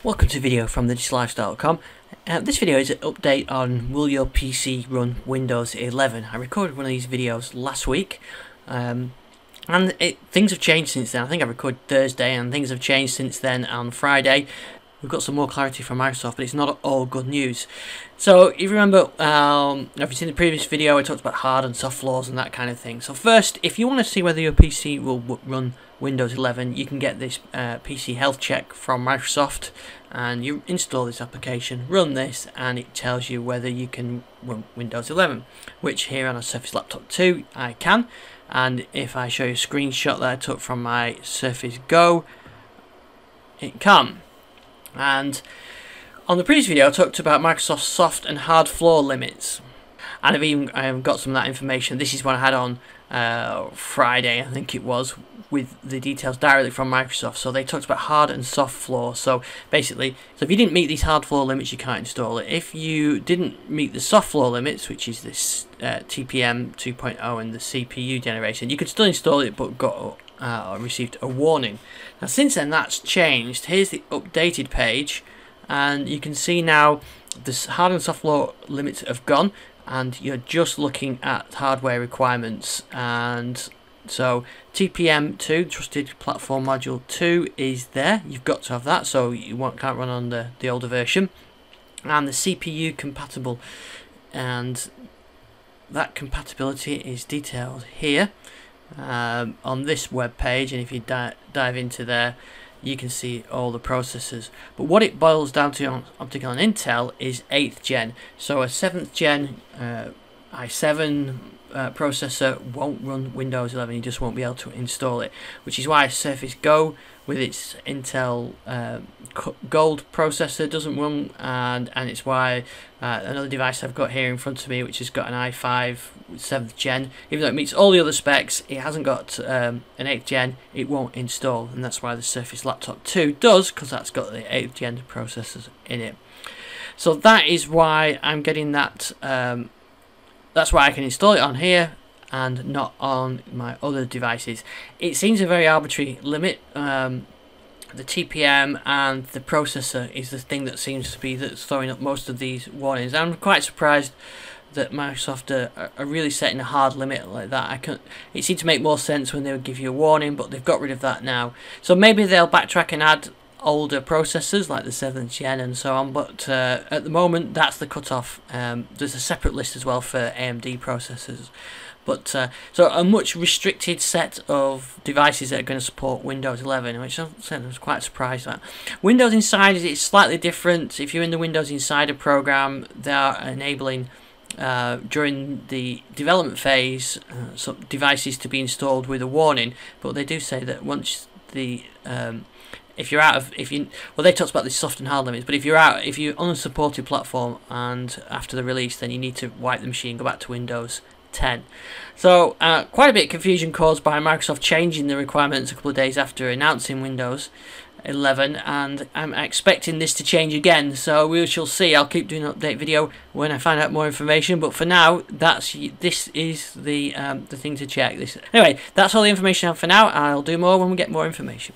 Welcome to a video from thedigital.com. This video is an update on will your PC run Windows 11. I recorded one of these videos last week and things have changed since then. I think I recorded Thursday and things have changed since then on Friday. We've got some more clarity from Microsoft, but it's not all good news. So if you remember, if you've seen the previous video, I talked about hard and soft flaws and that kind of thing. So first, if you want to see whether your PC will run Windows 11, you can get this PC health check from Microsoft, and you install this application, run this, and it tells you whether you can run Windows 11, which here on a Surface Laptop 2 I can. And if I show you a screenshot that I took from my Surface Go, it can. And on the previous video I talked about Microsoft's soft and hard flaw limits, and I've got some of that information. This is what I had on Friday, I think it was, with the details directly from Microsoft. So they talked about hard and soft flaw. So basically, if you didn't meet these hard flaw limits, you can't install it. If you didn't meet the soft flaw limits, which is this TPM 2.0 and the CPU generation, you could still install it, but received a warning. Now since then that's changed. Here's the updated page, and you can see now the hard and soft flaw limits have gone, and you're just looking at hardware requirements. And so TPM2, Trusted Platform Module 2, is there. You've got to have that, so you can't run on the older version. And the CPU compatible, and that compatibility is detailed here on this web page, and if you dive into there, you can see all the processors. But what it boils down to on Optical and Intel is 8th gen. So a 7th gen i7 processor won't run Windows 11. You just won't be able to install it, which is why Surface Go with its Intel Gold processor doesn't run, and it's why another device I've got here in front of me, which has got an i5 7th gen, even though it meets all the other specs, it hasn't got an 8th gen, it won't install. And that's why the Surface Laptop 2 does, because that's got the 8th gen processors in it. So that is why I'm getting that. That's why I can install it on here and not on my other devices. It seems a very arbitrary limit. The TPM and the processor is the thing that seems to be that's throwing up most of these warnings. I'm quite surprised that Microsoft are really setting a hard limit like that. It seemed to make more sense when they would give you a warning, but they've got rid of that now. So maybe they'll backtrack and add older processors like the 7th gen and so on, but at the moment that's the cutoff. There's a separate list as well for AMD processors, but so a much restricted set of devices that are going to support Windows 11, which I was quite surprised at. Windows Insider is slightly different. If you're in the Windows Insider program, they are enabling during the development phase some devices to be installed with a warning, but they do say that once the well, they talked about the soft and hard limits, but if you're on a unsupported platform and after the release, then you need to wipe the machine, go back to Windows 10. So quite a bit of confusion caused by Microsoft changing the requirements a couple of days after announcing Windows 11, and I'm expecting this to change again, so we shall see. I'll keep doing an update video when I find out more information, but for now this is the thing to check. Anyway, that's all the information I have for now. I'll do more when we get more information.